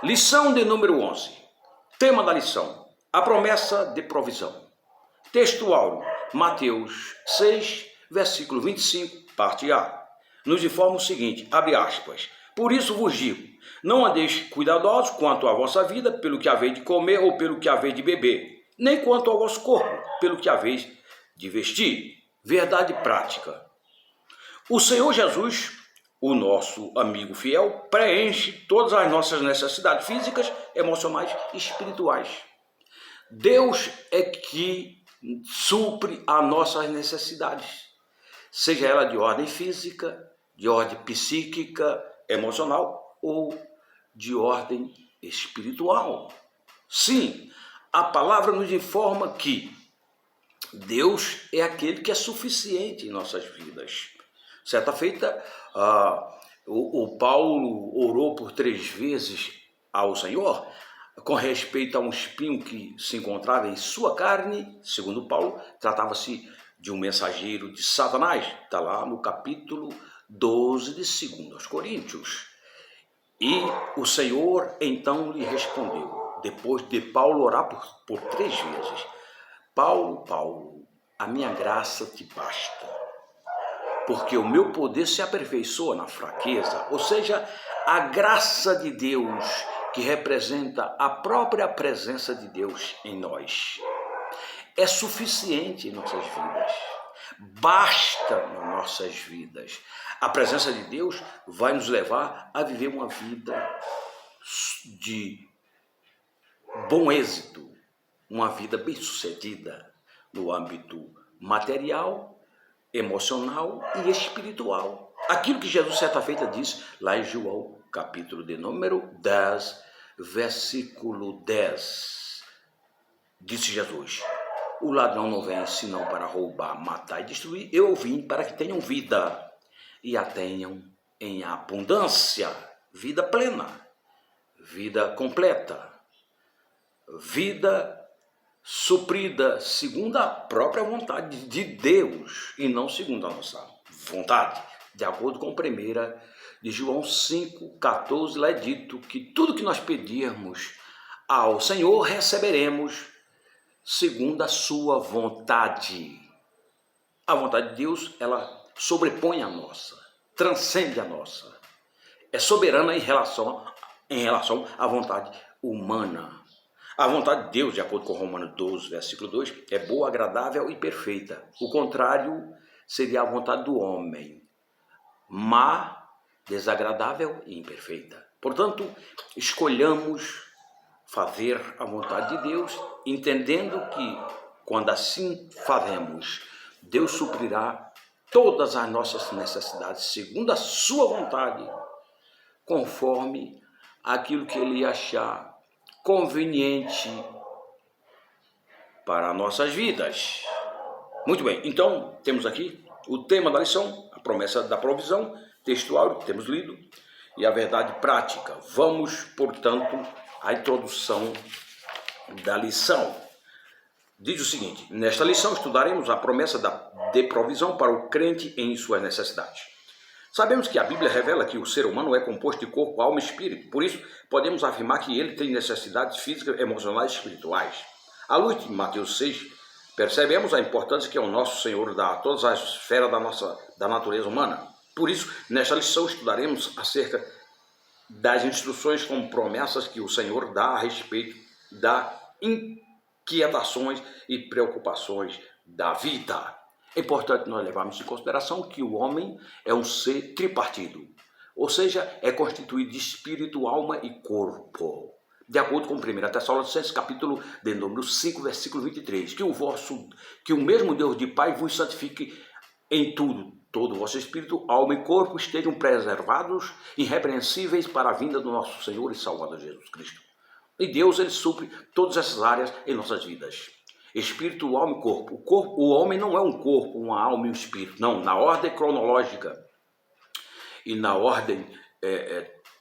Lição de número 11. Tema da lição: a promessa de provisão. Texto áureo, Mateus 6, versículo 25, parte A. Nos informa o seguinte, abre aspas: por isso vos digo, não andeis cuidadosos quanto à vossa vida, pelo que haveis de comer ou pelo que haveis de beber, nem quanto ao vosso corpo, pelo que haveis de vestir. Verdade prática. O Senhor Jesus, o nosso amigo fiel, preenche todas as nossas necessidades físicas, emocionais e espirituais. Deus é que supre as nossas necessidades, seja ela de ordem física, de ordem psíquica, emocional ou de ordem espiritual. Sim, a palavra nos informa que Deus é aquele que é suficiente em nossas vidas. Certa feita, o Paulo orou por 3 vezes ao Senhor com respeito a um espinho que se encontrava em sua carne. Segundo Paulo, tratava-se de um mensageiro de Satanás. Está lá no capítulo 12 de 2 Coríntios. E o Senhor então lhe respondeu, depois de Paulo orar por 3 vezes: Paulo, a minha graça te basta, porque o meu poder se aperfeiçoa na fraqueza. Ou seja, a graça de Deus, que representa a própria presença de Deus em nós, é suficiente em nossas vidas, basta nas nossas vidas. A presença de Deus vai nos levar a viver uma vida de bom êxito, uma vida bem-sucedida no âmbito material, emocional e espiritual. Aquilo que Jesus certa feita disse lá em João, capítulo de número 10, versículo 10. Disse Jesus: o ladrão não vem senão para roubar, matar e destruir. Eu vim para que tenham vida e a tenham em abundância. Vida plena, vida completa, vida suprida segundo a própria vontade de Deus e não segundo a nossa vontade. De acordo com 1 de João 5,14, lá é dito que tudo que nós pedirmos ao Senhor receberemos segundo a sua vontade. A vontade de Deus, ela sobrepõe a nossa, transcende a nossa, é soberana em relação à vontade humana. A vontade de Deus, de acordo com Romanos 12, versículo 2, é boa, agradável e perfeita. O contrário seria a vontade do homem, má, desagradável e imperfeita. Portanto, escolhamos fazer a vontade de Deus, entendendo que, quando assim fazemos, Deus suprirá todas as nossas necessidades, segundo a sua vontade, conforme aquilo que Ele achar conveniente para nossas vidas. Muito bem, então temos aqui o tema da lição, a promessa da provisão, textual que temos lido, e a verdade prática. Vamos, portanto, à introdução da lição. Diz o seguinte: nesta lição estudaremos a promessa de provisão para o crente em suas necessidades. Sabemos que a Bíblia revela que o ser humano é composto de corpo, alma e espírito. Por isso, podemos afirmar que ele tem necessidades físicas, emocionais e espirituais. À luz de Mateus 6, percebemos a importância que o nosso Senhor dá a todas as esferas da natureza humana. Por isso, nesta lição estudaremos acerca das instruções como promessas que o Senhor dá a respeito das inquietações e preocupações da vida. É importante nós levarmos em consideração que o homem é um ser tripartido, ou seja, é constituído de espírito, alma e corpo. De acordo com 1 Tessalonicenses, capítulo de número 5, versículo 23, que o mesmo Deus de Pai vos santifique em tudo, todo o vosso espírito, alma e corpo estejam preservados, irrepreensíveis para a vinda do nosso Senhor e Salvador Jesus Cristo. E Deus, Ele supre todas essas áreas em nossas vidas. Espírito, alma e corpo. O homem não é um corpo, uma alma e um espírito. Não, na ordem cronológica e na ordem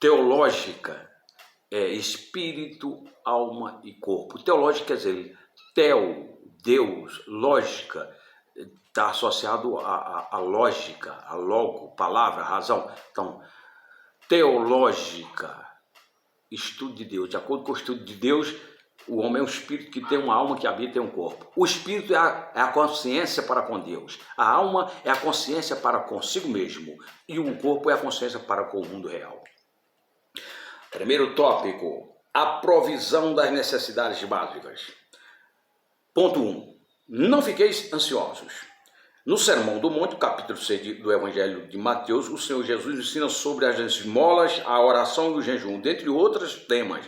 teológica, é espírito, alma e corpo. Teológica quer dizer, Deus, lógica, está associado à lógica, a logo, palavra, razão. Então, teológica estudo de Deus. De acordo com o estudo de Deus, o homem é um espírito que tem uma alma que habita em um corpo. O espírito é a consciência para com Deus. A alma é a consciência para consigo mesmo. E o corpo é a consciência para com o mundo real. Primeiro tópico, a provisão das necessidades básicas. Ponto 1. Não fiqueis ansiosos. No Sermão do Monte, capítulo 6 do Evangelho de Mateus, o Senhor Jesus ensina sobre as esmolas, a oração e o jejum, dentre outros temas.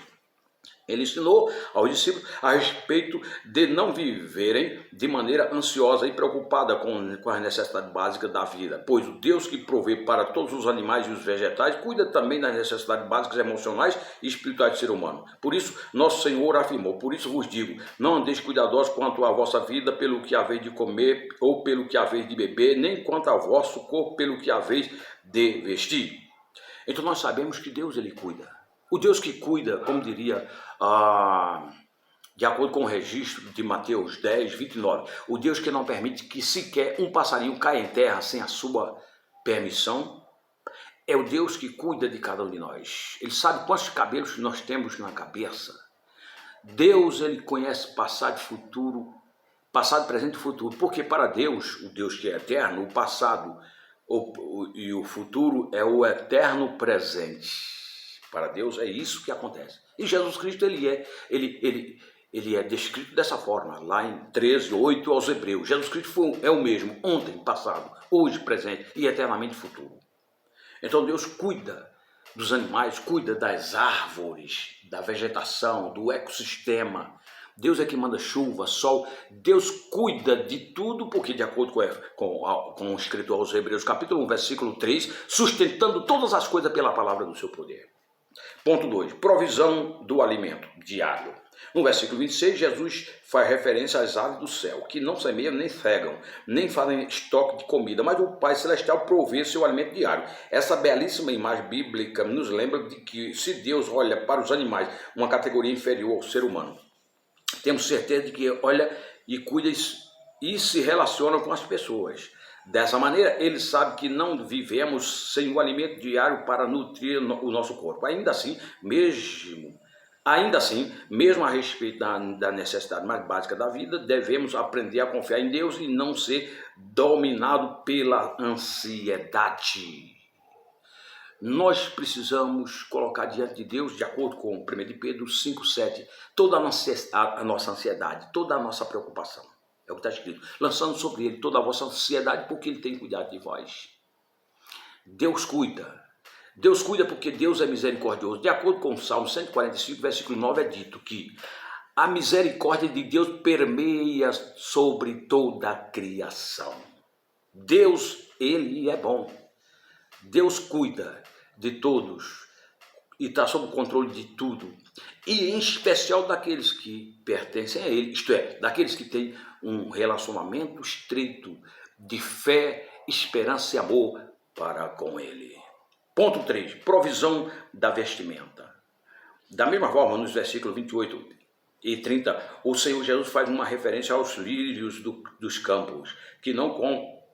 Ele ensinou aos discípulos a respeito de não viverem de maneira ansiosa e preocupada com as necessidades básicas da vida, pois o Deus que provê para todos os animais e os vegetais cuida também das necessidades básicas emocionais e espirituais do ser humano. Por isso, nosso Senhor afirmou: por isso vos digo, não andeis cuidadosos quanto à vossa vida pelo que haveis de comer ou pelo que haveis de beber, nem quanto ao vosso corpo pelo que haveis de vestir. Então nós sabemos que Deus ele cuida. O Deus que cuida, como diria, de acordo com o registro de Mateus 10, 29, o Deus que não permite que sequer um passarinho caia em terra sem a sua permissão, é o Deus que cuida de cada um de nós. Ele sabe quantos cabelos nós temos na cabeça. Deus, ele conhece passado e futuro, passado, presente e futuro, porque para Deus, o Deus que é eterno, o passado e o futuro é o eterno presente. Para Deus é isso que acontece. E Jesus Cristo ele é descrito dessa forma, lá em 13:8 aos Hebreus. Jesus Cristo é o mesmo, ontem, passado, hoje, presente e eternamente futuro. Então Deus cuida dos animais, cuida das árvores, da vegetação, do ecossistema. Deus é que manda chuva, sol. Deus cuida de tudo, porque de acordo com o escrito aos Hebreus, capítulo 1, versículo 3, sustentando todas as coisas pela palavra do seu poder. Ponto 2. Provisão do alimento diário. No versículo 26, Jesus faz referência às aves do céu, que não semeiam, nem cegam, nem fazem estoque de comida, mas o Pai Celestial provê seu alimento diário. Essa belíssima imagem bíblica nos lembra de que se Deus olha para os animais, uma categoria inferior ao ser humano, temos certeza de que olha e cuida e se relaciona com as pessoas. Dessa maneira, ele sabe que não vivemos sem o alimento diário para nutrir o nosso corpo. Ainda assim, mesmo a respeito da necessidade mais básica da vida, devemos aprender a confiar em Deus e não ser dominado pela ansiedade. Nós precisamos colocar diante de Deus, de acordo com 1 de Pedro 5,7, toda a nossa ansiedade, toda a nossa preocupação. É o que está escrito. Lançando sobre ele toda a vossa ansiedade, porque ele tem cuidado de vós. Deus cuida. Deus cuida porque Deus é misericordioso. De acordo com o Salmo 145, versículo 9, é dito que a misericórdia de Deus permeia sobre toda a criação. Deus, ele é bom. Deus cuida de todos e está sob o controle de tudo. E em especial daqueles que pertencem a ele, isto é, daqueles que têm um relacionamento estreito de fé, esperança e amor para com ele. Ponto 3. Provisão da vestimenta. Da mesma forma, nos versículos 28 e 30, o Senhor Jesus faz uma referência aos lírios dos campos, que não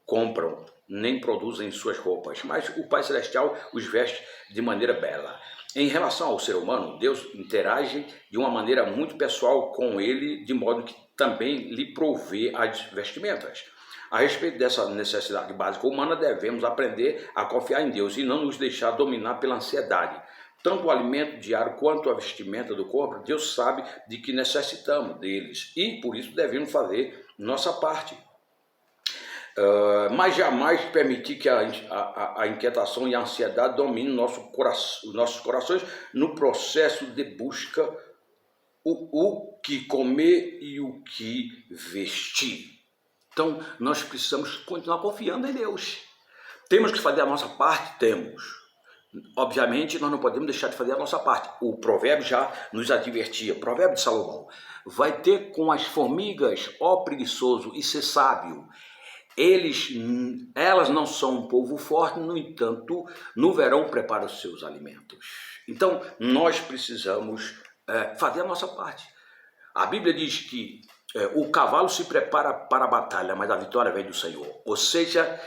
compram nem produzem suas roupas, mas o Pai Celestial os veste de maneira bela. Em relação ao ser humano, Deus interage de uma maneira muito pessoal com ele, de modo que também lhe provê as vestimentas. A respeito dessa necessidade básica humana, devemos aprender a confiar em Deus e não nos deixar dominar pela ansiedade. Tanto o alimento diário quanto a vestimenta do corpo, Deus sabe de que necessitamos deles e por isso devemos fazer nossa parte. Mas jamais permitir que a inquietação e a ansiedade dominem os nossos corações no processo de busca o que comer e o que vestir. Então, nós precisamos continuar confiando em Deus. Temos que fazer a nossa parte? Temos. Obviamente, nós não podemos deixar de fazer a nossa parte. O provérbio já nos advertia, o provérbio de Salomão, vai ter com as formigas, ó preguiçoso, e ser sábio. Elas não são um povo forte, no entanto, no verão preparam os seus alimentos. Então, nós precisamos fazer a nossa parte. A Bíblia diz que o cavalo se prepara para a batalha, mas a vitória vem do Senhor. Ou seja,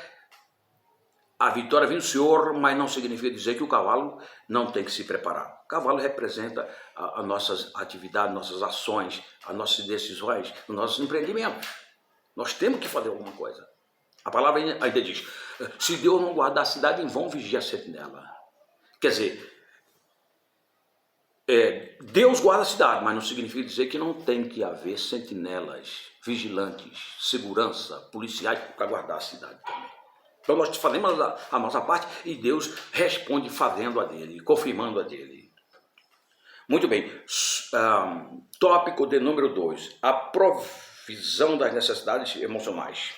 a vitória vem do Senhor, mas não significa dizer que o cavalo não tem que se preparar. O cavalo representa as nossas atividades, nossas ações, as nossas decisões, os nossos empreendimentos. Nós temos que fazer alguma coisa. A palavra ainda diz, se Deus não guardar a cidade, em vão vigia a sentinela. Quer dizer, Deus guarda a cidade, mas não significa dizer que não tem que haver sentinelas, vigilantes, segurança, policiais para guardar a cidade também. Então nós fazemos a nossa parte e Deus responde fazendo a dele, confirmando a dele. Muito bem, tópico de número 2, a provisão das necessidades emocionais.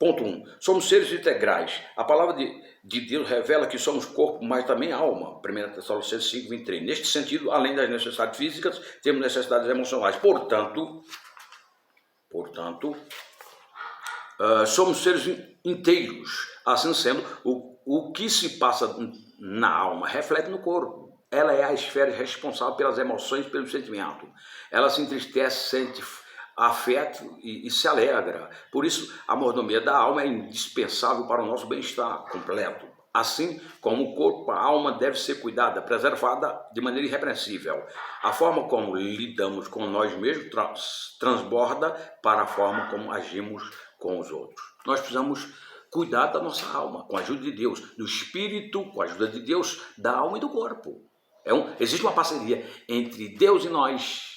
Ponto 1, somos seres integrais. A palavra de Deus revela que somos corpo, mas também alma. 1 Tessalonicenses 5, 23. Neste sentido, além das necessidades físicas, temos necessidades emocionais. Portanto, somos seres inteiros. Assim sendo, o que se passa na alma reflete no corpo. Ela é a esfera responsável pelas emoções e pelo sentimento. Ela se entristece, sente afeto e se alegra. Por isso, a mordomia da alma é indispensável para o nosso bem-estar completo. Assim como o corpo, a alma deve ser cuidada, preservada de maneira irrepreensível. A forma como lidamos com nós mesmos transborda para a forma como agimos com os outros. Nós precisamos cuidar da nossa alma, com a ajuda de Deus, do espírito, com a ajuda de Deus, da alma e do corpo. Existe uma parceria entre Deus e nós.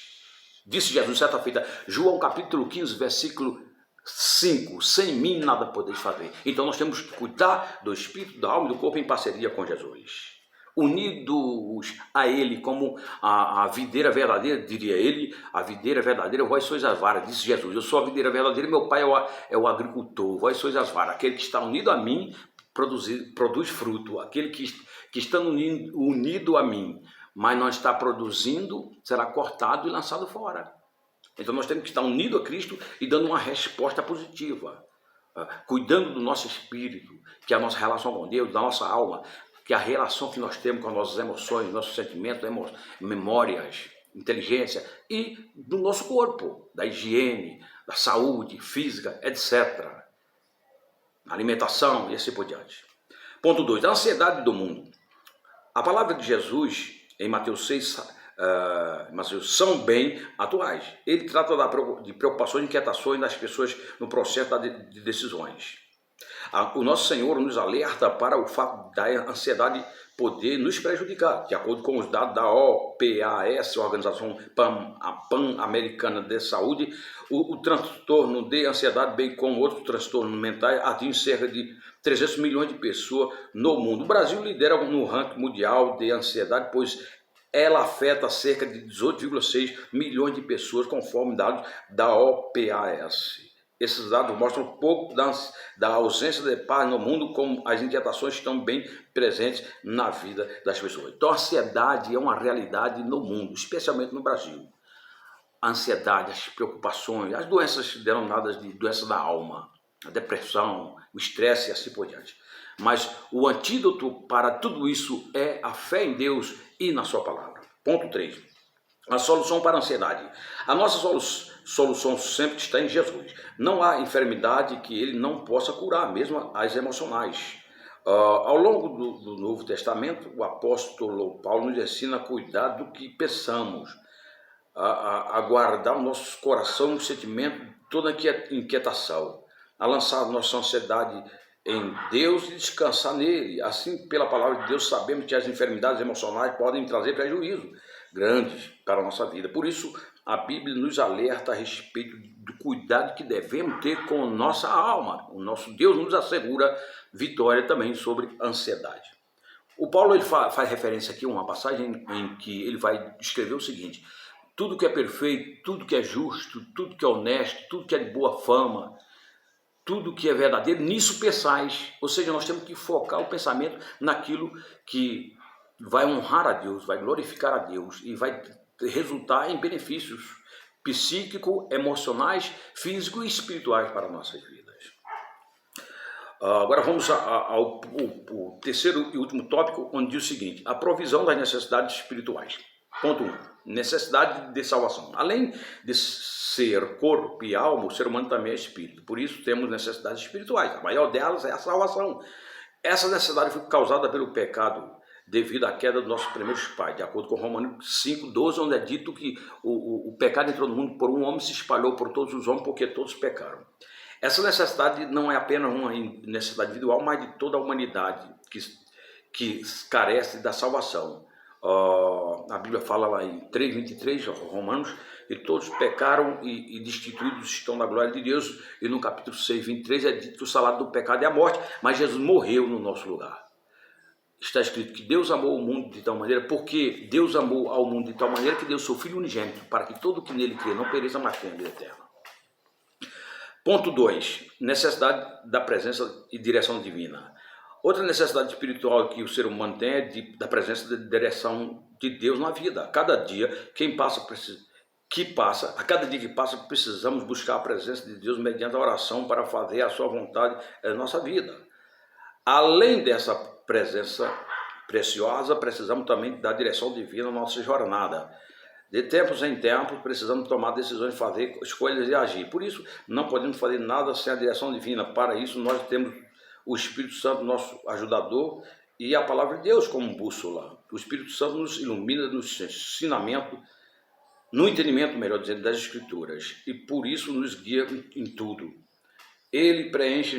Disse Jesus certa feita, João capítulo 15, versículo 5, sem mim nada podeis fazer. Então nós temos que cuidar do espírito, da alma e do corpo em parceria com Jesus. Unidos a Ele como a videira verdadeira, diria Ele, a videira verdadeira, vós sois as varas, disse Jesus. Eu sou a videira verdadeira, meu Pai é o agricultor, vós sois as varas. Aquele que está unido a mim produz fruto, aquele que está unido a mim, mas não está produzindo, será cortado e lançado fora. Então nós temos que estar unidos a Cristo e dando uma resposta positiva, cuidando do nosso espírito, que é a nossa relação com Deus, da nossa alma, que é a relação que nós temos com as nossas emoções, nossos sentimentos, memórias, inteligência e do nosso corpo, da higiene, da saúde física, etc. Alimentação e assim por diante. Ponto 2, a ansiedade do mundo. A palavra de Jesus em Mateus 6, são bem atuais. Ele trata de preocupações e inquietações das pessoas no processo de decisões. O nosso Senhor nos alerta para o fato da ansiedade poder nos prejudicar. De acordo com os dados da OPAS, Organização Pan-Americana de Saúde, o transtorno de ansiedade, bem como outros transtornos mentais, atinge cerca de 300 milhões de pessoas no mundo. O Brasil lidera no ranking mundial de ansiedade, pois ela afeta cerca de 18,6 milhões de pessoas, conforme dados da OPAS. Esses dados mostram um pouco da ausência de paz no mundo, como as inquietações estão bem presentes na vida das pessoas. Então, a ansiedade é uma realidade no mundo, especialmente no Brasil. A ansiedade, as preocupações, as doenças denominadas de doenças da alma, a depressão, o estresse e assim por diante. Mas o antídoto para tudo isso é a fé em Deus e na sua palavra. Ponto 3. A solução para a ansiedade. A nossa solução sempre está em Jesus. Não há enfermidade que ele não possa curar, mesmo as emocionais. Ao longo do Novo Testamento, o apóstolo Paulo nos ensina a cuidar do que pensamos, a guardar o nosso coração, o sentimento, toda inquietação, a lançar a nossa ansiedade em Deus e descansar nele. Assim, pela palavra de Deus, sabemos que as enfermidades emocionais podem trazer prejuízo grandes para a nossa vida. Por isso, a Bíblia nos alerta a respeito do cuidado que devemos ter com nossa alma. O nosso Deus nos assegura vitória também sobre a ansiedade. O Paulo ele faz referência aqui a uma passagem em que ele vai escrever o seguinte: tudo que é perfeito, tudo que é justo, tudo que é honesto, tudo que é de boa fama, tudo que é verdadeiro, nisso pensais. Ou seja, nós temos que focar o pensamento naquilo que vai honrar a Deus, vai glorificar a Deus e vai resultar em benefícios psíquicos, emocionais, físicos e espirituais para nossas vidas. Agora vamos ao terceiro e último tópico, onde diz o seguinte: a provisão das necessidades espirituais. Ponto 1. Necessidade de salvação. Além de ser corpo e alma, o ser humano também é espírito. Por isso temos necessidades espirituais. A maior delas é a salvação. Essa necessidade foi causada pelo pecado devido à queda dos nossos primeiros pais, de acordo com Romanos 5:12, onde é dito que o pecado entrou no mundo por um homem, se espalhou por todos os homens, porque todos pecaram. Essa necessidade não é apenas uma necessidade individual, mas de toda a humanidade que carece da salvação. A Bíblia fala lá em 3:23, Romanos, e todos pecaram e destituídos estão da glória de Deus. E no capítulo 6:23 é dito que o salário do pecado é a morte, mas Jesus morreu no nosso lugar. Está escrito que Deus amou o mundo de tal maneira, porque Deus amou ao mundo de tal maneira que deu seu Filho unigênito, para que todo que nele crê não pereça, mas tenha vida eterna. Ponto 2. Necessidade da presença e direção divina. Outra necessidade espiritual que o ser humano tem é da presença e direção de Deus na vida. A cada dia que passa, precisamos buscar a presença de Deus mediante a oração para fazer a sua vontade na nossa vida. Além dessa presença preciosa, precisamos também da direção divina na nossa jornada. De tempos em tempos, precisamos tomar decisões, fazer escolhas e agir. Por isso, não podemos fazer nada sem a direção divina. Para isso, nós temos o Espírito Santo, nosso ajudador, e a palavra de Deus como bússola. O Espírito Santo nos ilumina no ensinamento, no entendimento, melhor dizendo, das Escrituras. E por isso nos guia em tudo. Ele preenche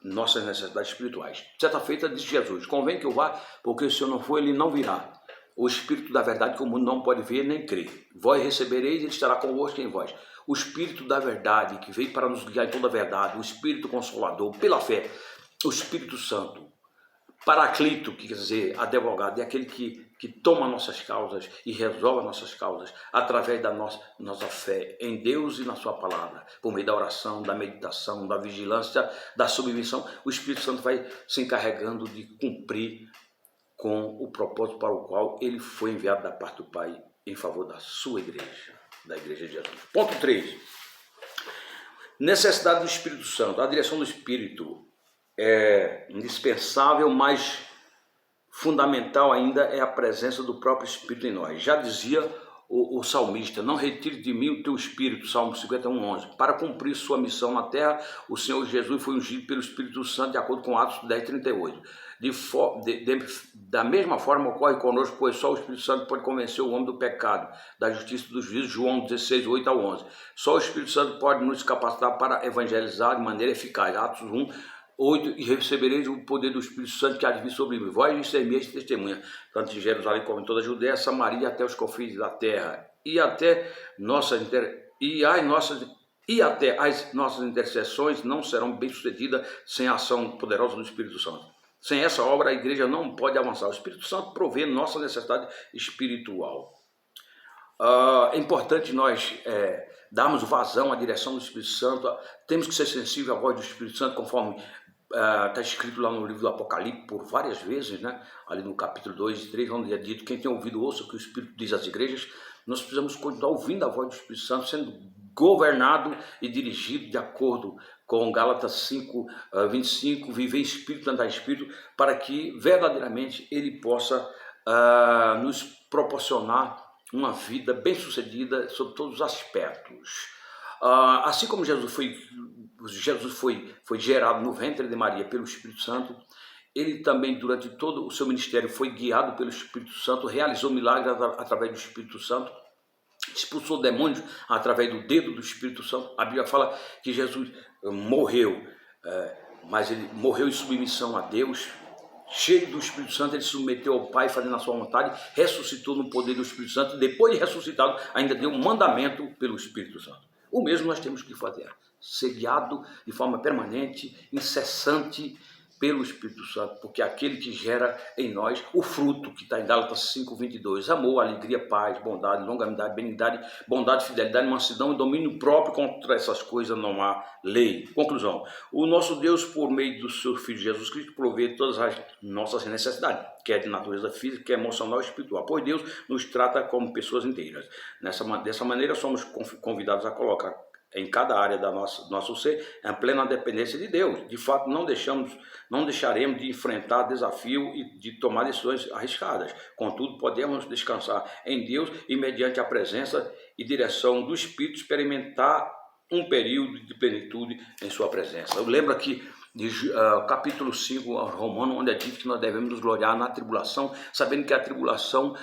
nossas necessidades espirituais. Certa feita disse Jesus: convém que eu vá, porque se eu não for, ele não virá. O Espírito da verdade que o mundo não pode ver nem crer. Vós recebereis, ele estará convosco em vós. O Espírito da verdade que veio para nos guiar em toda a verdade, o Espírito Consolador, pela fé, o Espírito Santo, Paraclito, que quer dizer advogado, é aquele que toma nossas causas e resolve nossas causas através da nossa fé em Deus e na sua palavra, por meio da oração, da meditação, da vigilância, da submissão. O Espírito Santo vai se encarregando de cumprir com o propósito para o qual ele foi enviado da parte do Pai em favor da sua igreja, da igreja de Jesus. Ponto 3. Necessidade do Espírito Santo. A direção do Espírito é indispensável, mas fundamental ainda é a presença do próprio Espírito em nós. Já dizia o salmista: não retire de mim o teu Espírito, Salmo 51:11. Para cumprir sua missão na terra, o Senhor Jesus foi ungido pelo Espírito Santo, de acordo com Atos 10:38. Da mesma forma ocorre conosco, pois só o Espírito Santo pode convencer o homem do pecado, da justiça e do juízo, João 16:8-11. Só o Espírito Santo pode nos capacitar para evangelizar de maneira eficaz, Atos 1:8, e recebereis o poder do Espírito Santo que há de vir sobre mim. Vós me semeis testemunha, tanto em Jerusalém como em toda a Judéia, Samaria, até os confins da terra, e até as nossas intercessões não serão bem-sucedidas sem a ação poderosa do Espírito Santo. Sem essa obra, a igreja não pode avançar. O Espírito Santo provê nossa necessidade espiritual. É importante nós darmos vazão à direção do Espírito Santo. Temos que ser sensíveis à voz do Espírito Santo, conforme está escrito lá no livro do Apocalipse por várias vezes, né? Ali no capítulo 2 e 3, onde é dito: quem tem ouvido, ouça o que o Espírito diz às igrejas. Nós precisamos continuar ouvindo a voz do Espírito Santo, sendo governado e dirigido de acordo com Gálatas 5:25, viver Espírito, andar Espírito, para que verdadeiramente ele possa nos proporcionar uma vida bem-sucedida sob todos os aspectos. Assim como Jesus foi gerado no ventre de Maria pelo Espírito Santo, ele também, durante todo o seu ministério, foi guiado pelo Espírito Santo, realizou milagres através do Espírito Santo, expulsou demônios através do dedo do Espírito Santo. A Bíblia fala que Jesus morreu, mas ele morreu em submissão a Deus. Cheio do Espírito Santo, ele se submeteu ao Pai, fazendo a sua vontade, ressuscitou no poder do Espírito Santo, e depois de ressuscitado, ainda deu um mandamento pelo Espírito Santo. O mesmo nós temos que fazer, ser guiado de forma permanente, incessante pelo Espírito Santo, porque é aquele que gera em nós o fruto que está em Gálatas 5:22, amor, alegria, paz, bondade, longanimidade, benignidade, bondade, fidelidade, mansidão e domínio próprio. Contra essas coisas não há lei. Conclusão: o nosso Deus, por meio do seu Filho Jesus Cristo, provê todas as nossas necessidades, quer de natureza física, quer emocional e espiritual, pois Deus nos trata como pessoas inteiras. Dessa maneira, somos convidados a colocar em cada área do nosso ser, em plena dependência de Deus. De fato, não deixaremos de enfrentar desafio e de tomar decisões arriscadas. Contudo, podemos descansar em Deus e, mediante a presença e direção do Espírito, experimentar um período de plenitude em sua presença. Eu lembro aqui capítulo 5 aos Romanos, onde é dito que nós devemos nos gloriar na tribulação, sabendo que a tribulação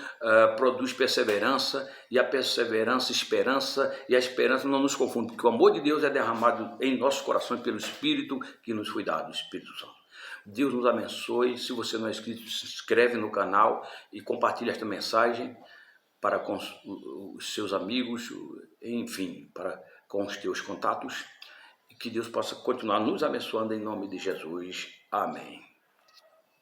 produz perseverança, e a perseverança, esperança, e a esperança não nos confunde, porque o amor de Deus é derramado em nossos corações pelo Espírito que nos foi dado, o Espírito Santo. Deus nos abençoe. Se você não é inscrito, se inscreve no canal e compartilha esta mensagem para com os seus amigos, enfim, com os teus contatos. Que Deus possa continuar nos abençoando em nome de Jesus. Amém.